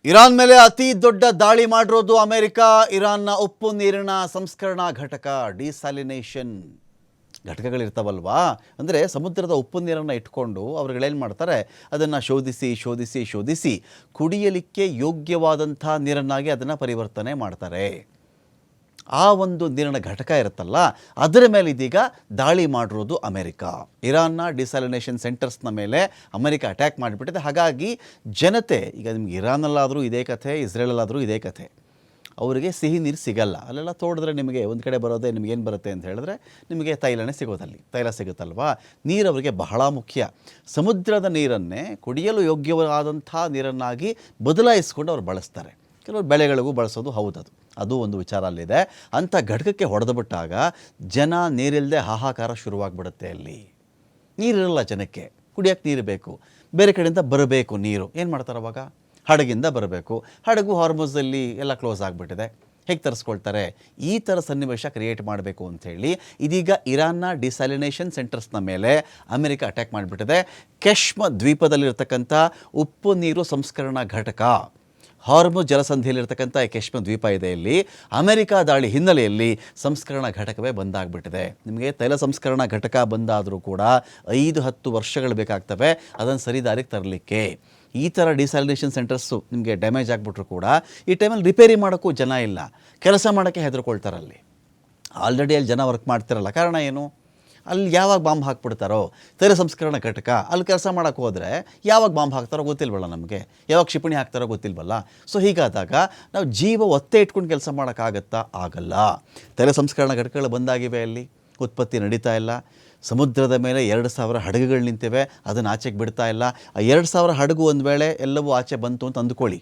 Iran ಮೇಲೆ ಅತಿ ದೊಡ್ಡ ದಾಳಿ ಮಾಡಿರೋದು ಅಮೆರಿಕ. ಇರಾನ್ನ ಉಪ್ಪು ನೀರಿನ ಸಂಸ್ಕರಣಾ ಘಟಕ, ಡಿಸಾಲಿನೇಷನ್ ಘಟಕಗಳಿರ್ತಾವಲ್ವಾ, ಅಂದರೆ ಸಮುದ್ರದ ಉಪ್ಪು ನೀರನ್ನು ಇಟ್ಕೊಂಡು ಅವ್ರುಗಳೇನು ಮಾಡ್ತಾರೆ, ಅದನ್ನು ಶೋಧಿಸಿ ಕುಡಿಯಲಿಕ್ಕೆ ಯೋಗ್ಯವಾದಂಥ ನೀರನ್ನಾಗಿ ಅದನ್ನು ಪರಿವರ್ತನೆ ಮಾಡ್ತಾರೆ. ಆ ಒಂದು ನೀರಿನ ಘಟಕ ಇರುತ್ತಲ್ಲ, ಅದರ ಮೇಲೆ ಇದೀಗ ದಾಳಿ ಮಾಡಿರೋದು ಅಮೆರಿಕ. ಇರಾನ್ನ ಡಿಸಾಲಿನೇಷನ್ ಸೆಂಟರ್ಸ್ನ ಮೇಲೆ ಅಮೆರಿಕ ಅಟ್ಯಾಕ್ ಮಾಡಿಬಿಟ್ಟಿದೆ. ಹಾಗಾಗಿ ಜನತೆ, ಈಗ ನಿಮ್ಗೆ ಇರಾನಲ್ಲಾದರೂ ಇದೇ ಕಥೆ, ಇಸ್ರೇಲಲ್ಲಾದರೂ ಇದೇ ಕಥೆ, ಅವರಿಗೆ ಸಿಹಿ ನೀರು ಸಿಗಲ್ಲ. ಅಲ್ಲೆಲ್ಲ ತೋಡಿದ್ರೆ ನಿಮಗೆ ಒಂದು ಕಡೆ ಬರೋದೇ, ನಿಮಗೇನು ಬರುತ್ತೆ ಅಂತ ಹೇಳಿದ್ರೆ ನಿಮಗೆ ತೈಲನೇ ಸಿಗೋದಲ್ಲಿ, ತೈಲ ಸಿಗುತ್ತಲ್ವಾ. ನೀರು ಅವರಿಗೆ ಬಹಳ ಮುಖ್ಯ. ಸಮುದ್ರದ ನೀರನ್ನೇ ಕುಡಿಯಲು ಯೋಗ್ಯವಾದಂಥ ನೀರನ್ನಾಗಿ ಬದಲಾಯಿಸ್ಕೊಂಡು ಅವ್ರು ಬಳಸ್ತಾರೆ. ಕೆಲವರು ಬೆಳೆಗಳಿಗೂ ಬಳಸೋದು ಹೌದದು, ಅದು ಒಂದು ವಿಚಾರ ಅಲ್ಲಿದೆ. ಅಂಥ ಘಟಕಕ್ಕೆ ಹೊಡೆದು ಬಿಟ್ಟಾಗ ಜನ ನೀರಿಲ್ಲದೆ ಹಾಹಾಕಾರ ಶುರುವಾಗ್ಬಿಡುತ್ತೆ. ಅಲ್ಲಿ ನೀರಿರಲ್ಲ ಜನಕ್ಕೆ, ಕುಡಿಯೋಕ್ಕೆ ನೀರು ಬೇಕು, ಬೇರೆ ಕಡೆಯಿಂದ ಬರಬೇಕು ನೀರು. ಏನು ಮಾಡ್ತಾರೆ ಅವಾಗ? ಹಡಗಿಂದ ಬರಬೇಕು. ಹಡಗು ಹಾರ್ಮುಜಲ್ಲಿ ಎಲ್ಲ ಕ್ಲೋಸ್ ಆಗಿಬಿಟ್ಟಿದೆ, ಹೇಗೆ ತರಿಸ್ಕೊಳ್ತಾರೆ? ಈ ಥರ ಸನ್ನಿವೇಶ ಕ್ರಿಯೇಟ್ ಮಾಡಬೇಕು ಅಂಥೇಳಿ ಇದೀಗ ಇರಾನ್ನ ಡಿಸಾಲಿನೇಷನ್ ಸೆಂಟರ್ಸ್ನ ಮೇಲೆ ಅಮೆರಿಕ ಅಟ್ಯಾಕ್ ಮಾಡಿಬಿಟ್ಟಿದೆ. ಕೆಶ್ಮ್ ದ್ವೀಪದಲ್ಲಿರ್ತಕ್ಕಂಥ ಉಪ್ಪು ನೀರು ಸಂಸ್ಕರಣಾ ಘಟಕ, ಹಾರ್ಮುಜ್ ಜಲಸಂಧಿಯಲ್ಲಿರ್ತಕ್ಕಂಥ ಕೆಶ್ಮ್ ದ್ವೀಪ ಇದೆ, ಇಲ್ಲಿ ಅಮೆರಿಕ ದಾಳಿ ಹಿನ್ನೆಲೆಯಲ್ಲಿ ಸಂಸ್ಕರಣಾ ಘಟಕವೇ ಬಂದಾಗ್ಬಿಟ್ಟಿದೆ. ನಿಮಗೆ ತೈಲ ಸಂಸ್ಕರಣಾ ಘಟಕ ಬಂದಾದರೂ ಕೂಡ 5-10 ವರ್ಷಗಳು ಬೇಕಾಗ್ತವೆ ಅದನ್ನು ಸರಿದಾರಿಗೆ ತರಲಿಕ್ಕೆ. ಈ ಥರ ಡಿಸಾಲಿನೇಷನ್ ಸೆಂಟರ್ಸು ನಿಮಗೆ ಡ್ಯಾಮೇಜ್ ಆಗಿಬಿಟ್ರು ಕೂಡ ಈ ಟೈಮಲ್ಲಿ ರಿಪೇರಿ ಮಾಡೋಕ್ಕೂ ಜನ ಇಲ್ಲ, ಕೆಲಸ ಮಾಡೋಕ್ಕೆ ಹೆದರ್ಕೊಳ್ತಾರಲ್ಲಿ. ಆಲ್ರೆಡಿ ಅಲ್ಲಿ ಜನ ವರ್ಕ್ ಮಾಡ್ತಿರಲ್ಲ. ಕಾರಣ ಏನು? ಅಲ್ಲಿ ಯಾವಾಗ ಬಾಂಬ್ ಹಾಕ್ಬಿಡ್ತಾರೋ, ತೈಲ ಸಂಸ್ಕರಣಾ ಘಟಕ ಅಲ್ಲಿ ಕೆಲಸ ಮಾಡೋಕ್ಕೆ ಹೋದರೆ ಯಾವಾಗ ಬಾಂಬ್ ಹಾಕ್ತಾರೋ ಗೊತ್ತಿಲ್ವಲ್ಲ ನಮಗೆ, ಯಾವಾಗ ಕ್ಷಿಪಣಿ ಹಾಕ್ತಾರೋ ಗೊತ್ತಿಲ್ವಲ್ಲ. ಸೊ ಹೀಗಾದಾಗ ನಾವು ಜೀವ ಒತ್ತೆ ಇಟ್ಕೊಂಡು ಕೆಲಸ ಮಾಡೋಕ್ಕಾಗತ್ತಾ? ಆಗಲ್ಲ. ತೈಲ ಸಂಸ್ಕರಣಾ ಘಟಕಗಳು ಬಂದಾಗಿವೆ, ಅಲ್ಲಿ ಉತ್ಪತ್ತಿ ನಡೀತಾ ಇಲ್ಲ. ಸಮುದ್ರದ ಮೇಲೆ 2000 ಹಡಗುಗಳು ನಿಂತಿವೆ, ಅದನ್ನು ಆಚೆಗೆ ಬಿಡ್ತಾ ಇಲ್ಲ. ಆ 2000 ಹಡಗು ಒಂದು ವೇಳೆ ಎಲ್ಲವೂ ಆಚೆ ಬಂತು ಅಂತ ಅಂದ್ಕೊಳ್ಳಿ,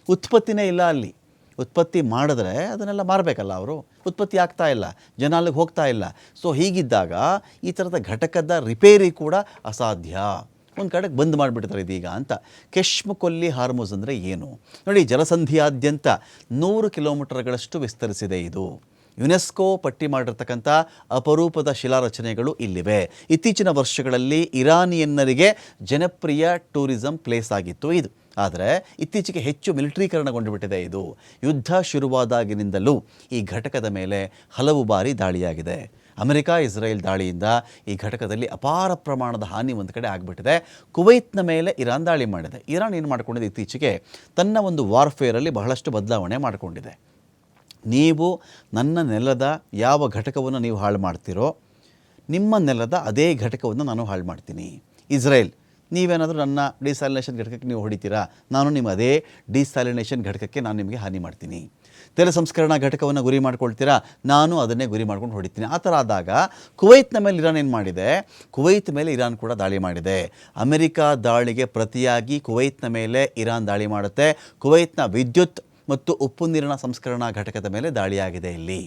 ಉತ್ಪತ್ತಿನೇ ಇಲ್ಲ ಅಲ್ಲಿ. ಉತ್ಪತ್ತಿ ಮಾಡಿದ್ರೆ ಅದನ್ನೆಲ್ಲ ಮಾರಬೇಕಲ್ಲ ಅವರು, ಉತ್ಪತ್ತಿ ಆಗ್ತಾ ಇಲ್ಲ, ಜನ ಅಲ್ಲಿಗೆ ಹೋಗ್ತಾ ಇಲ್ಲ. ಸೊ ಹೀಗಿದ್ದಾಗ ಈ ಥರದ ಘಟಕದ ರಿಪೇರಿ ಕೂಡ ಅಸಾಧ್ಯ. ಒಂದು ಕಡೆಗೆ ಬಂದ್ ಮಾಡಿಬಿಡ್ತಾರೆ ಇದೀಗ ಅಂತ. ಕೆಶ್ಮ್ ಕೊಲ್ಲಿ ಹಾರ್ಮುಜ್ ಅಂದರೆ ಏನು ನೋಡಿ, ಜಲಸಂಧಿಯಾದ್ಯಂತ 100 ಕಿಲೋಮೀಟರ್ಗಳಷ್ಟು ವಿಸ್ತರಿಸಿದೆ ಇದು. ಯುನೆಸ್ಕೋ ಪಟ್ಟಿ ಮಾಡಿರ್ತಕ್ಕಂಥ ಅಪರೂಪದ ಶಿಲಾರಚನೆಗಳು ಇಲ್ಲಿವೆ. ಇತ್ತೀಚಿನ ವರ್ಷಗಳಲ್ಲಿ ಇರಾನಿಯನ್ನರಿಗೆ ಜನಪ್ರಿಯ ಟೂರಿಸಂ ಪ್ಲೇಸ್ ಆಗಿತ್ತು ಇದು. ಆದರೆ ಇತ್ತೀಚೆಗೆ ಹೆಚ್ಚು ಮಿಲಿಟರೀಕರಣಗೊಂಡು ಬಿಟ್ಟಿದೆ ಇದು. ಯುದ್ಧ ಶುರುವಾದಾಗಿನಿಂದಲೂ ಈ ಘಟಕದ ಮೇಲೆ ಹಲವು ಬಾರಿ ದಾಳಿಯಾಗಿದೆ. ಅಮೆರಿಕ ಇಸ್ರೇಲ್ ದಾಳಿಯಿಂದ ಈ ಘಟಕದಲ್ಲಿ ಅಪಾರ ಪ್ರಮಾಣದ ಹಾನಿ ಒಂದು ಕಡೆ ಆಗಿಬಿಟ್ಟಿದೆ. ಕುವೈತ್ನ ಮೇಲೆ ಇರಾನ್ ದಾಳಿ ಮಾಡಿದೆ. ಇರಾನ್ ಏನು ಮಾಡಿಕೊಂಡಿದೆ, ಇತ್ತೀಚೆಗೆ ತನ್ನ ಒಂದು ವಾರ್ಫೇರಲ್ಲಿ ಬಹಳಷ್ಟು ಬದಲಾವಣೆ ಮಾಡಿಕೊಂಡಿದೆ. ನೀವು ನನ್ನ ನೆಲದ ಯಾವ ಘಟಕವನ್ನು ನೀವು ಹಾಳು ಮಾಡ್ತೀರೋ, ನಿಮ್ಮ ನೆಲದ ಅದೇ ಘಟಕವನ್ನು ನಾನು ಹಾಳು ಮಾಡ್ತೀನಿ. ಇಸ್ರೇಲ್, ನೀವೇನಾದರೂ ನನ್ನ ಡಿಸಾಲಿನೇಷನ್ ಘಟಕಕ್ಕೆ ನೀವು ಹೊಡಿತೀರಾ, ನಾನು ನಿಮ್ಮ ಅದೇ ಡಿಸಾಲಿನೇಷನ್ ಘಟಕಕ್ಕೆ ನಾನು ನಿಮಗೆ ಹಾನಿ ಮಾಡ್ತೀನಿ. ತೈಲ ಸಂಸ್ಕರಣಾ ಘಟಕವನ್ನು ಗುರಿ ಮಾಡ್ಕೊಳ್ತೀರಾ, ನಾನು ಅದನ್ನೇ ಗುರಿ ಮಾಡ್ಕೊಂಡು ಹೊಡಿತೀನಿ. ಆ ಥರ ಆದಾಗ ಕುವೈತ್ನ ಮೇಲೆ ಇರಾನ್ ಏನು ಮಾಡಿದೆ, ಕುವೈತ್ ಮೇಲೆ ಇರಾನ್ ಕೂಡ ದಾಳಿ ಮಾಡಿದೆ. ಅಮೆರಿಕ ದಾಳಿಗೆ ಪ್ರತಿಯಾಗಿ ಕುವೈತ್ನ ಮೇಲೆ ಇರಾನ್ ದಾಳಿ ಮಾಡುತ್ತೆ. ಕುವೈತ್ನ ವಿದ್ಯುತ್ ಮತ್ತು ಉಪ್ಪು ನೀರಿನ ಸಂಸ್ಕರಣಾ ಘಟಕದ ಮೇಲೆ ದಾಳಿಯಾಗಿದೆ. ಇಲ್ಲಿ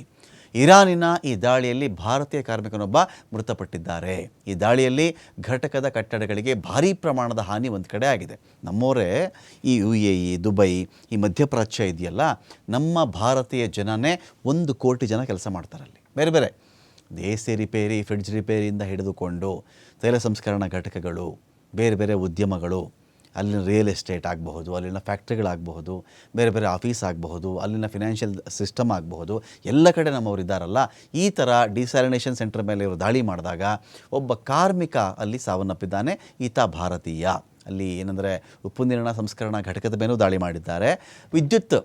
ಇರಾನಿನ ಈ ದಾಳಿಯಲ್ಲಿ ಭಾರತೀಯ ಕಾರ್ಮಿಕನೊಬ್ಬ ಮೃತಪಟ್ಟಿದ್ದಾರೆ. ಈ ದಾಳಿಯಲ್ಲಿ ಘಟಕದ ಕಟ್ಟಡಗಳಿಗೆ ಭಾರೀ ಪ್ರಮಾಣದ ಹಾನಿ ಒಂದು ಕಡೆ ಆಗಿದೆ. ನಮ್ಮವರೇ ಈ UAE, ದುಬೈ, ಈ ಮಧ್ಯಪ್ರಾಚ್ಯ ಇದೆಯಲ್ಲ, ನಮ್ಮ ಭಾರತೀಯ ಜನನೇ 1 ಕೋಟಿ ಜನ ಕೆಲಸ ಮಾಡ್ತಾರಲ್ಲಿ. ಬೇರೆ ಬೇರೆ AC ರಿಪೇರಿ, ಫ್ರಿಡ್ಜ್ ರಿಪೇರಿಯಿಂದ ಹಿಡಿದುಕೊಂಡು ತೈಲ ಸಂಸ್ಕರಣಾ ಘಟಕಗಳು, ಬೇರೆ ಬೇರೆ ಉದ್ಯಮಗಳು, ಅಲ್ಲಿನ ರಿಯಲ್ ಎಸ್ಟೇಟ್ ಆಗಬಹುದು, ಅಲ್ಲಿನ ಫ್ಯಾಕ್ಟ್ರಿಗಳಾಗಬಹುದು, ಬೇರೆ ಬೇರೆ ಆಫೀಸ್ ಆಗಬಹುದು, ಅಲ್ಲಿನ ಫಿನಾನ್ಷಿಯಲ್ ಸಿಸ್ಟಮ್ ಆಗಬಹುದು, ಎಲ್ಲ ಕಡೆ ನಮ್ಮವರು ಇದ್ದಾರಲ್ಲ. ಈ ಥರ ಡಿಸಾಲಿನೇಷನ್ ಸೆಂಟರ್ ಮೇಲೆ ಇವರು ದಾಳಿ ಮಾಡಿದಾಗ ಒಬ್ಬ ಕಾರ್ಮಿಕ ಅಲ್ಲಿ ಸಾವನ್ನಪ್ಪಿದ್ದಾನೆ. ಈತ ಭಾರತೀಯ. ಅಲ್ಲಿ ಏನಂದರೆ ಉಪ್ಪು ನೀರಿನ ಸಂಸ್ಕರಣಾ ಘಟಕದ ಮೇಲೂ ದಾಳಿ ಮಾಡಿದ್ದಾರೆ. ವಿದ್ಯುತ್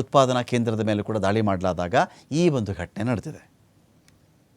ಉತ್ಪಾದನಾ ಕೇಂದ್ರದ ಮೇಲೆ ಕೂಡ ದಾಳಿ ಮಾಡಲಾದಾಗ ಈ ಒಂದು ಘಟನೆ ನಡೆದಿದೆ.